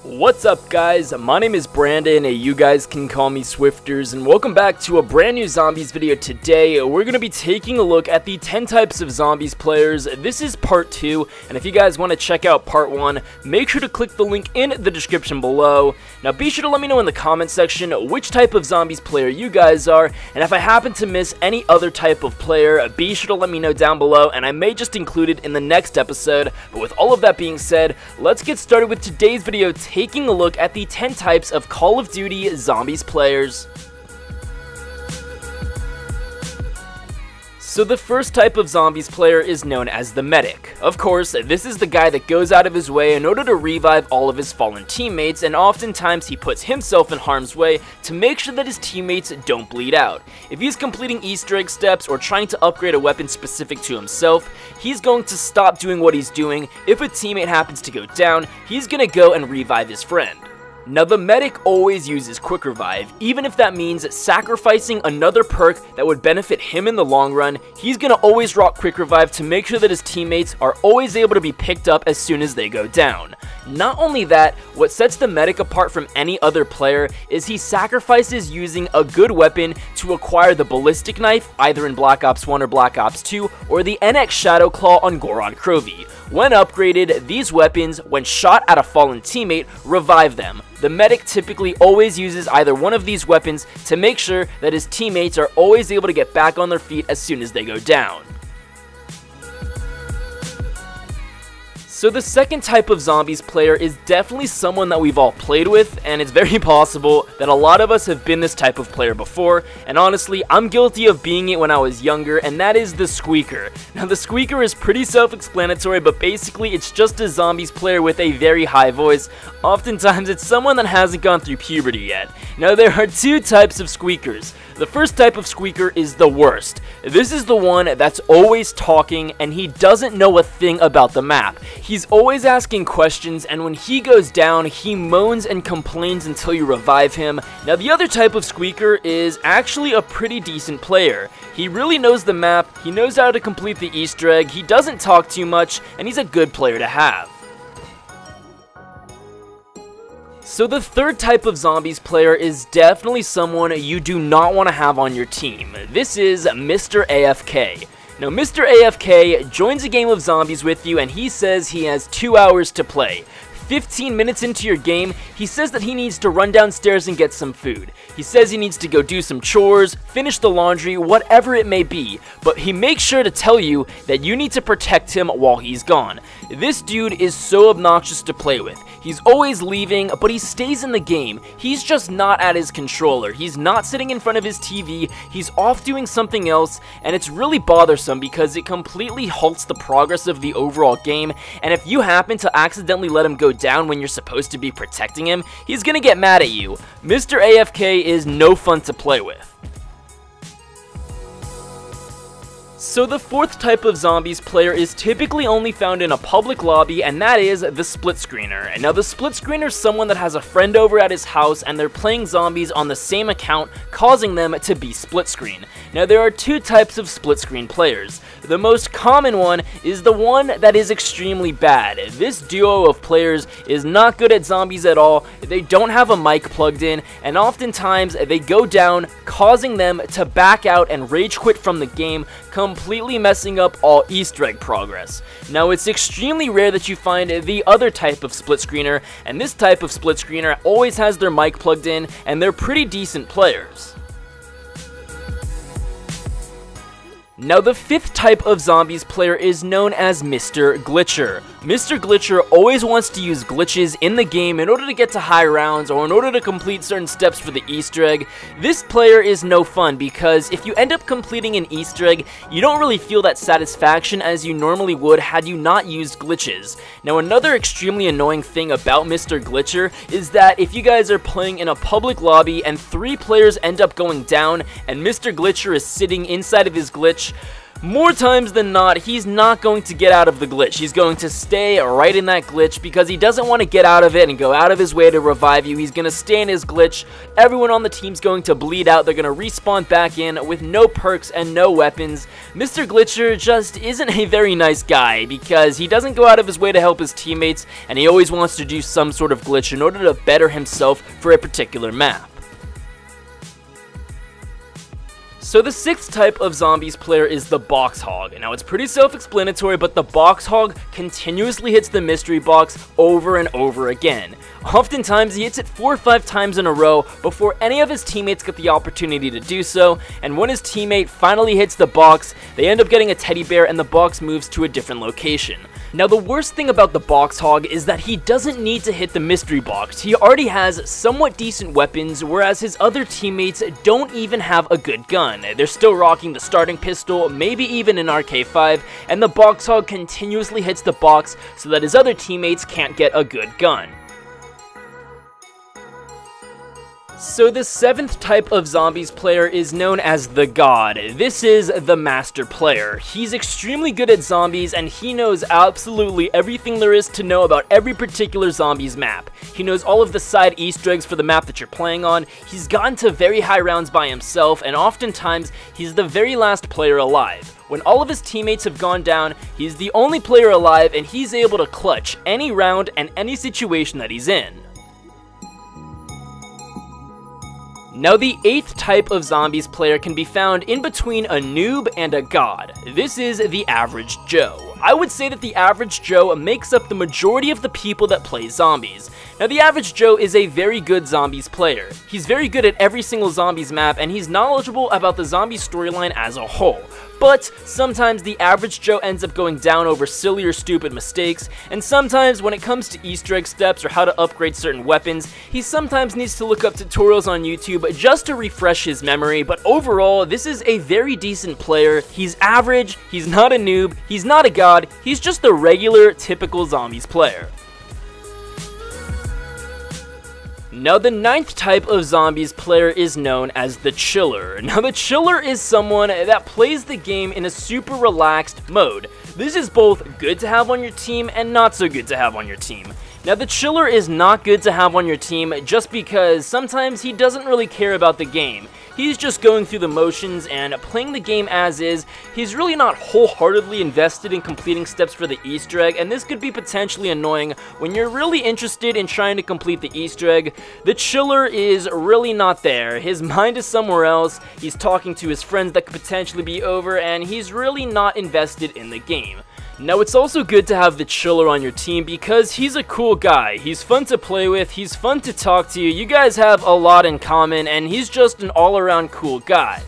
What's up guys, my name is Brandon, you guys can call me Swifterrs, and welcome back to a brand new zombies video. Today we're going to be taking a look at the 10 types of zombies players. This is part 2, and if you guys want to check out part 1, make sure to click the link in the description below. Now be sure to let me know in the comment section which type of zombies player you guys are, and if I happen to miss any other type of player, be sure to let me know down below, and I may just include it in the next episode. But with all of that being said, let's get started with today's video, taking a look at the 10 types of Call of Duty zombies players. So the first type of zombies player is known as the medic. Of course, this is the guy that goes out of his way in order to revive all of his fallen teammates, and oftentimes he puts himself in harm's way to make sure that his teammates don't bleed out. If he's completing Easter egg steps or trying to upgrade a weapon specific to himself, he's going to stop doing what he's doing. If a teammate happens to go down, he's gonna go and revive his friend. Now the medic always uses quick revive, even if that means sacrificing another perk that would benefit him in the long run. He's gonna always rock quick revive to make sure that his teammates are always able to be picked up as soon as they go down. Not only that, what sets the medic apart from any other player is he sacrifices using a good weapon to acquire the ballistic knife, either in Black Ops 1 or Black Ops 2, or the NX Shadow Claw on Goron Krovi. When upgraded, these weapons, when shot at a fallen teammate, revive them. The medic typically always uses either one of these weapons to make sure that his teammates are always able to get back on their feet as soon as they go down. So the second type of zombies player is definitely someone that we've all played with, and it's very possible that a lot of us have been this type of player before, and honestly, I'm guilty of being it when I was younger, and that is the Squeaker. Now the Squeaker is pretty self-explanatory, but basically it's just a zombies player with a very high voice. Oftentimes it's someone that hasn't gone through puberty yet. Now there are two types of Squeakers. The first type of Squeaker is the worst. This is the one that's always talking and he doesn't know a thing about the map. He's always asking questions, and when he goes down, he moans and complains until you revive him. Now the other type of Squeaker is actually a pretty decent player. He really knows the map, he knows how to complete the Easter egg, he doesn't talk too much, and he's a good player to have. So the third type of zombies player is definitely someone you do not want to have on your team. This is Mr. AFK. Now Mr. AFK joins a game of zombies with you and he says he has 2 hours to play. 15 minutes into your game, he says that he needs to run downstairs and get some food. He says he needs to go do some chores, finish the laundry, whatever it may be, but he makes sure to tell you that you need to protect him while he's gone. This dude is so obnoxious to play with. He's always leaving, but he stays in the game. He's just not at his controller. He's not sitting in front of his TV. He's off doing something else, and it's really bothersome because it completely halts the progress of the overall game, and if you happen to accidentally let him go down when you're supposed to be protecting him, he's gonna get mad at you. Mr. AFK is no fun to play with. So the fourth type of zombies player is typically only found in a public lobby, and that is the Splitscreener. And now the Splitscreener is someone that has a friend over at his house and they're playing zombies on the same account, causing them to be split screen. Now there are two types of split screen players. The most common one is the one that is extremely bad. This duo of players is not good at zombies at all, they don't have a mic plugged in, and oftentimes they go down, causing them to back out and rage quit from the game, completely messing up all Easter egg progress. Now it's extremely rare that you find the other type of split screener, and this type of split screener always has their mic plugged in, and they're pretty decent players. Now the fifth type of zombies player is known as Mr. Glitcher. Mr. Glitcher always wants to use glitches in the game in order to get to high rounds or in order to complete certain steps for the Easter egg. This player is no fun because if you end up completing an Easter egg, you don't really feel that satisfaction as you normally would had you not used glitches. Now another extremely annoying thing about Mr. Glitcher is that if you guys are playing in a public lobby and 3 players end up going down and Mr. Glitcher is sitting inside of his glitch, More times than not, he's not going to get out of the glitch. He's going to stay right in that glitch because he doesn't want to get out of it and go out of his way to revive you. He's going to stay in his glitch. Everyone on the team's going to bleed out. They're going to respawn back in with no perks and no weapons. Mr. Glitcher just isn't a very nice guy because he doesn't go out of his way to help his teammates, and he always wants to do some sort of glitch in order to better himself for a particular map. So the sixth type of zombies player is the box hog. Now it's pretty self-explanatory, but the box hog continuously hits the mystery box over and over again. Oftentimes he hits it 4 or 5 times in a row before any of his teammates get the opportunity to do so, and when his teammate finally hits the box, they end up getting a teddy bear and the box moves to a different location. Now the worst thing about the box hog is that he doesn't need to hit the mystery box. He already has somewhat decent weapons, whereas his other teammates don't even have a good gun. They're still rocking the starting pistol, maybe even an RK5, and the box hog continuously hits the box so that his other teammates can't get a good gun. So the seventh type of zombies player is known as the God. This is the master player. He's extremely good at zombies and he knows absolutely everything there is to know about every particular zombies map. He knows all of the side Easter eggs for the map that you're playing on. He's gotten to very high rounds by himself, and oftentimes he's the very last player alive. When all of his teammates have gone down, he's the only player alive and he's able to clutch any round and any situation that he's in. Now the eighth type of zombies player can be found in between a noob and a god. This is the average Joe. I would say that the average Joe makes up the majority of the people that play zombies. Now the average Joe is a very good zombies player. He's very good at every single zombies map and he's knowledgeable about the zombie storyline as a whole. But sometimes the average Joe ends up going down over silly or stupid mistakes, and sometimes when it comes to Easter egg steps or how to upgrade certain weapons, he sometimes needs to look up tutorials on YouTube just to refresh his memory. But overall, this is a very decent player. He's average, he's not a noob, he's not a god, he's just a regular, typical zombies player. Now the ninth type of zombies player is known as the chiller. Now the chiller is someone that plays the game in a super relaxed mode. This is both good to have on your team and not so good to have on your team. Now the chiller is not good to have on your team just because sometimes he doesn't really care about the game. He's just going through the motions and playing the game as is. He's really not wholeheartedly invested in completing steps for the Easter egg, and this could be potentially annoying when you're really interested in trying to complete the Easter egg. The chiller is really not there. His mind is somewhere else. He's talking to his friends that could potentially be over, and he's really not invested in the game. Now it's also good to have the chiller on your team because he's a cool guy. He's fun to play with, he's fun to talk to, you guys have a lot in common, and he's just an all-around cool guy.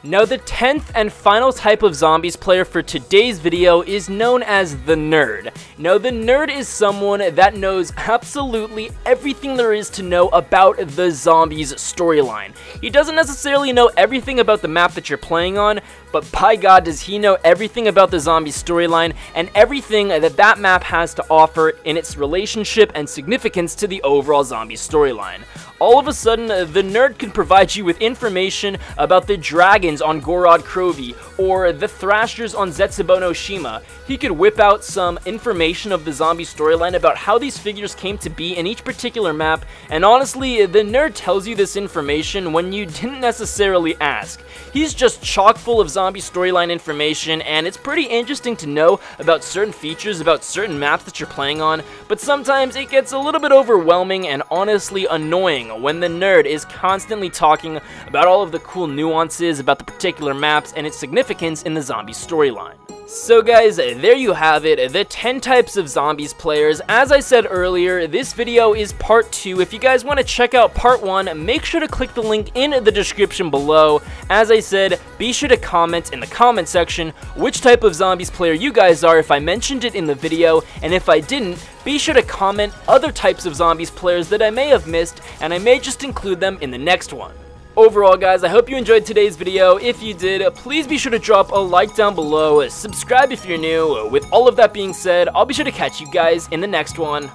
Now the 10th and final type of zombies player for today's video is known as the nerd. Now the nerd is someone that knows absolutely everything there is to know about the zombies storyline. He doesn't necessarily know everything about the map that you're playing on, but by God does he know everything about the zombie storyline and everything that that map has to offer in its relationship and significance to the overall zombie storyline. All of a sudden, the nerd can provide you with information about the dragons on Gorod Krovi or the thrashers on Zetsubono Shima. He could whip out some information of the zombie storyline about how these figures came to be in each particular map, and honestly, the nerd tells you this information when you didn't necessarily ask. He's just chock full of zombie storyline information, and it's pretty interesting to know about certain features about certain maps that you're playing on, but sometimes it gets a little bit overwhelming and honestly annoying when the nerd is constantly talking about all of the cool nuances about the particular maps and its significance in the zombie storyline. So guys, there you have it, the 10 types of zombies players. As I said earlier, this video is part 2. If you guys want to check out part 1, make sure to click the link in the description below. As I said, be sure to comment in the comment section which type of zombies player you guys are if I mentioned it in the video, and if I didn't, be sure to comment other types of zombies players that I may have missed, and I may just include them in the next one. Overall guys, I hope you enjoyed today's video. If you did, please be sure to drop a like down below, subscribe if you're new. With all of that being said, I'll be sure to catch you guys in the next one.